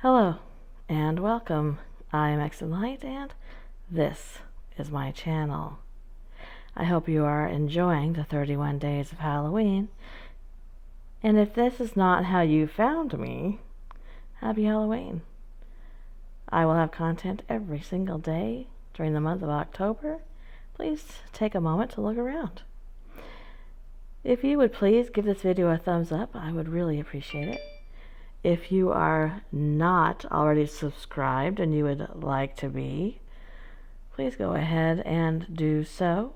Hello and welcome. I am Light and this is my channel. I hope you are enjoying the 31 days of Halloween. And if this is not how you found me, happy Halloween. I will have content every single day during the month of October. Please take a moment to look around. If you would please give this video a thumbs up, I would really appreciate it. If you are not already subscribed and you would like to be, please go ahead and do so.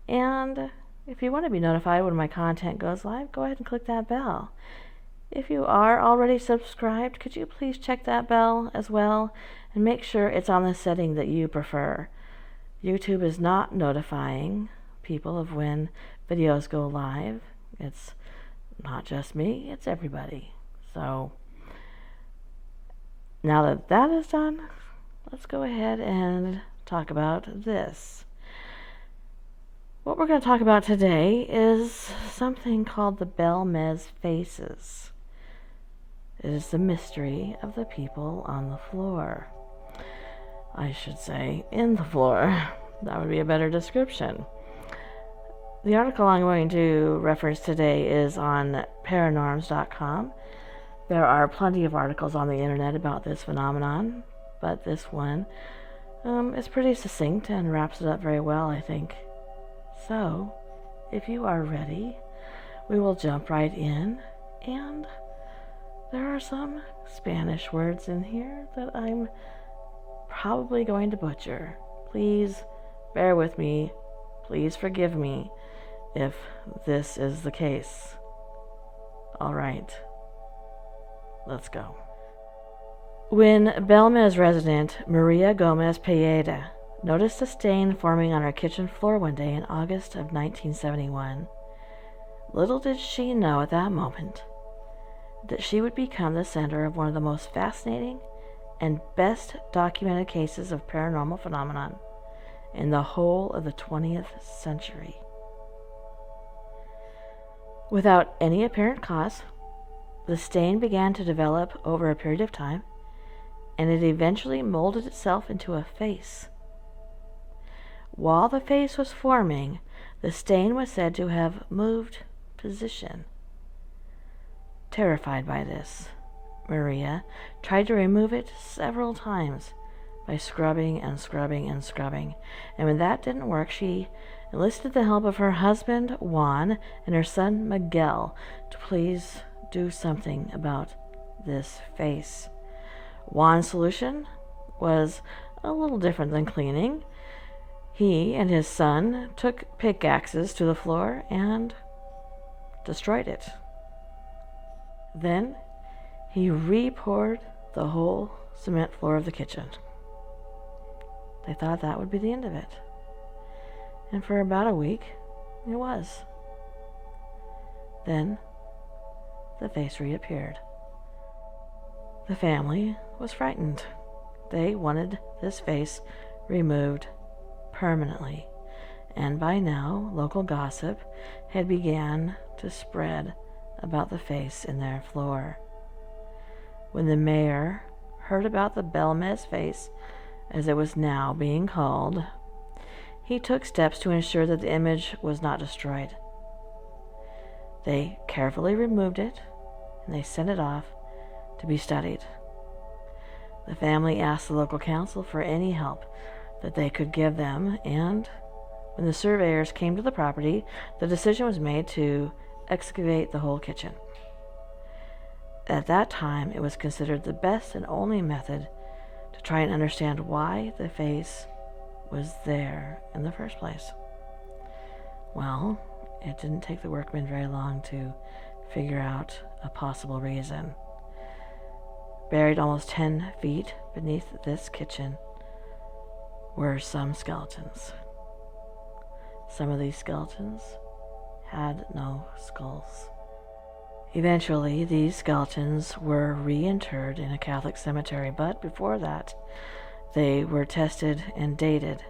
And if you want to be notified when my content goes live, go ahead and click that bell. If you are already subscribed, could you please check that bell as well and make sure it's on the setting that you prefer. YouTube is not notifying people of when videos go live. It's not just me, it's everybody. So now that that is done, let's go ahead and talk about this. What we're going to talk about today is something called the Belmez Faces. It is the mystery of the people on the floor. I should say in the floor. That would be a better description. The article I'm going to reference today is on paranorms.com. There are plenty of articles on the internet about this phenomenon, but this one is pretty succinct and wraps it up very well, I think. So, if you are ready, we will jump right in, and there are some Spanish words in here that I'm probably going to butcher. Please bear with me. Please forgive me if this is the case. All right. Let's go. When Belmez resident Maria Gomez Payeda noticed a stain forming on her kitchen floor one day in August of 1971, little did she know at that moment that she would become the center of one of the most fascinating and best documented cases of paranormal phenomenon in the whole of the 20th century. Without any apparent cause, the stain began to develop over a period of time, and it eventually molded itself into a face. While the face was forming, the stain was said to have moved position. Terrified by this, Maria tried to remove it several times by scrubbing and scrubbing and scrubbing, and when that didn't work, she enlisted the help of her husband, Juan, and her son, Miguel, to please do something about this face. Juan's solution was a little different than cleaning. He and his son took pickaxes to the floor and destroyed it. Then he re-poured the whole cement floor of the kitchen. They thought that would be the end of it. And for about a week, it was. Then the face reappeared. The family was frightened. They wanted this face removed permanently, and by now local gossip had begun to spread about the face in their floor. When the mayor heard about the Belmez face, as it was now being called, he took steps to ensure that the image was not destroyed. They carefully removed it, and they sent it off to be studied. The family asked the local council for any help that they could give them, and when the surveyors came to the property, the decision was made to excavate the whole kitchen. At that time, it was considered the best and only method to try and understand why the face was there in the first place. Well, it didn't take the workmen very long to figure out a possible reason. Buried almost 10 feet beneath this kitchen were some skeletons. Some of these skeletons had no skulls. Eventually, these skeletons were reinterred in a Catholic cemetery, but before that, they were tested and dated,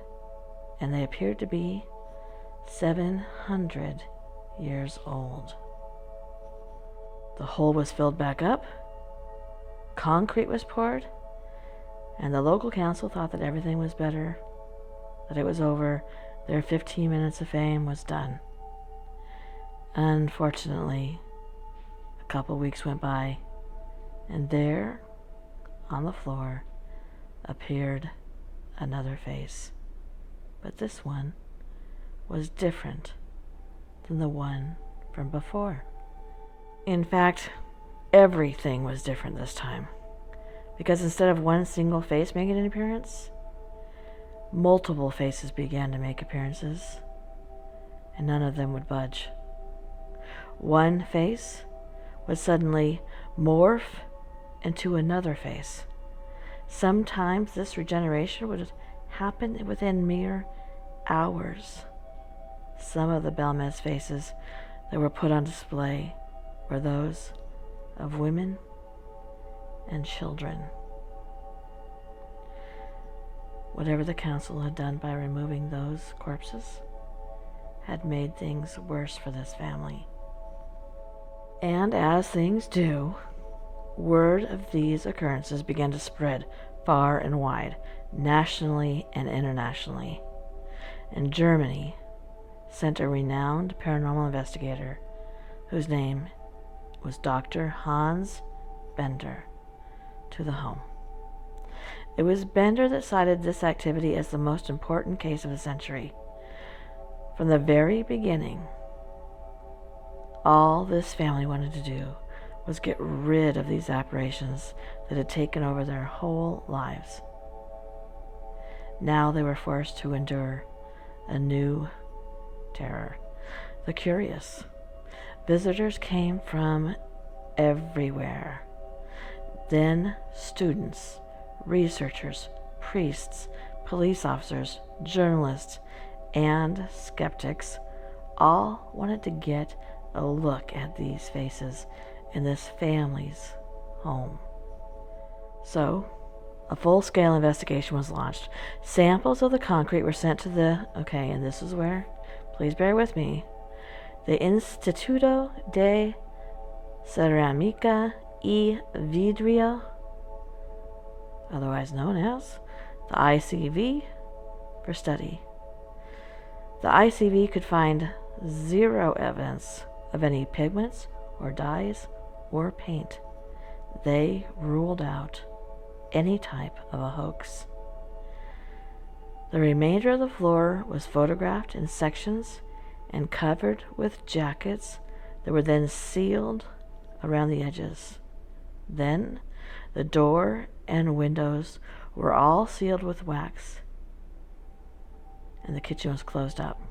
and they appeared to be 700 years old. The hole was filled back up, concrete was poured, and the local council thought that everything was better, that it was over, their 15 minutes of fame was done. Unfortunately, a couple weeks went by, and there, on the floor, appeared another face. But this one was different than the one from before. In fact, everything was different this time, because instead of one single face making an appearance, multiple faces began to make appearances, and none of them would budge. One face would suddenly morph into another face. Sometimes this regeneration would happen within mere hours. Some of the Belmez faces that were put on display were those of women and children. Whatever the council had done by removing those corpses had made things worse for this family. And as things do, word of these occurrences began to spread far and wide, nationally and internationally. And Germany sent a renowned paranormal investigator whose name was Dr. Hans Bender to the home. It was Bender that cited this activity as the most important case of the century. From the very beginning, all this family wanted to do was get rid of these apparitions that had taken over their whole lives. Now they were forced to endure a new terror. The curious. Visitors came from everywhere. Then students, researchers, priests, police officers, journalists, and skeptics all wanted to get a look at these faces in this family's home. So, a full-scale investigation was launched. Samples of the concrete were sent to and this is where, please bear with me, the Instituto de Ceramica y Vidrio, otherwise known as the ICV, for study. The ICV could find zero evidence of any pigments or dyes or paint. They ruled out any type of a hoax. The remainder of the floor was photographed in sections and covered with jackets that were then sealed around the edges. Then the door and windows were all sealed with wax, and the kitchen was closed up.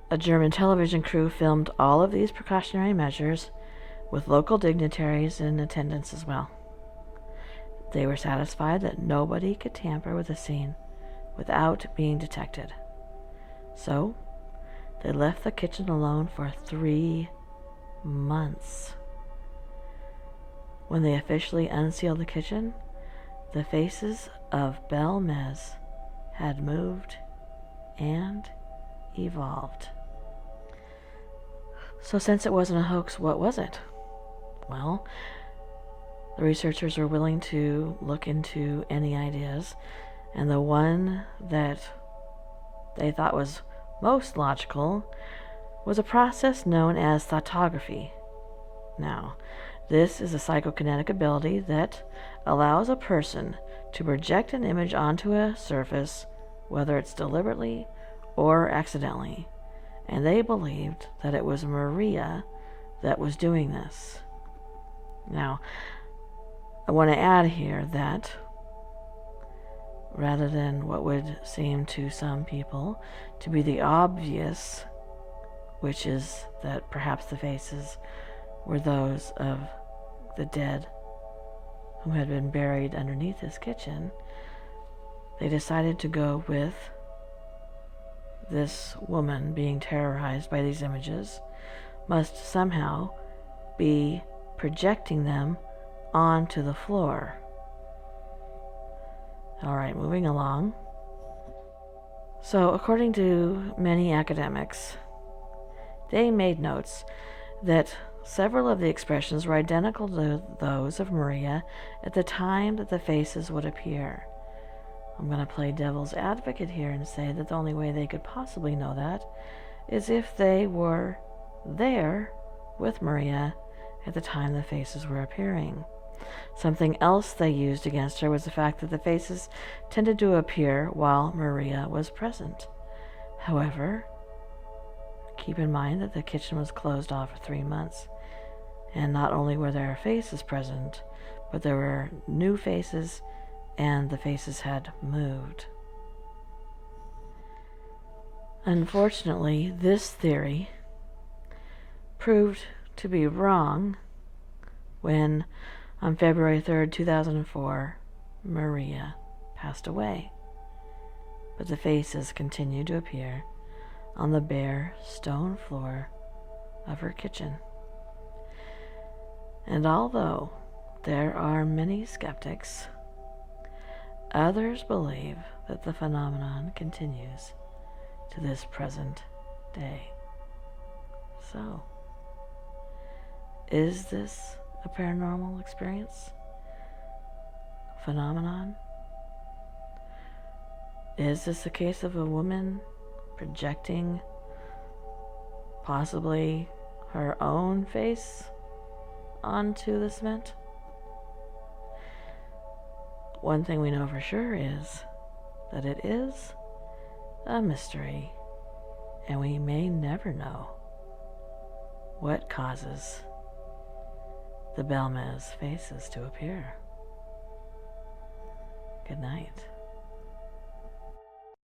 A German television crew filmed all of these precautionary measures with local dignitaries in attendance as well. They were satisfied that nobody could tamper with the scene without being detected. So, they left the kitchen alone for 3 months. When they officially unsealed the kitchen, the faces of Belmez had moved and evolved. So since it wasn't a hoax, what was it? Well, the researchers were willing to look into any ideas, and the one that they thought was most logical was a process known as thoughtography. Now, this is a psychokinetic ability that allows a person to project an image onto a surface, whether it's deliberately or accidentally, and they believed that it was Maria that was doing this. Now, I want to add here that rather than what would seem to some people to be the obvious, which is that perhaps the faces were those of the dead who had been buried underneath this kitchen, they decided to go with this woman being terrorized by these images must somehow be projecting them onto the floor. Alright, moving along. So, according to many academics, they made notes that Several of the expressions were identical to those of Maria at the time that the faces would appear. I'm going to play devil's advocate here and say that the only way they could possibly know that is if they were there with Maria at the time the faces were appearing. Something else they used against her was the fact that the faces tended to appear while Maria was present. However, keep in mind that the kitchen was closed off for 3 months, and not only were there faces present, but there were new faces, and the faces had moved. Unfortunately, this theory proved to be wrong when, on February 3rd, 2004, Maria passed away. But the faces continued to appear on the bare stone floor of her kitchen. And although there are many skeptics, others believe that the phenomenon continues to this present day. So, is this a paranormal experience? Phenomenon? Is this a case of a woman projecting possibly her own face onto this event? One thing we know for sure is that it is a mystery, and we may never know what causes the Belmez faces to appear. Good night.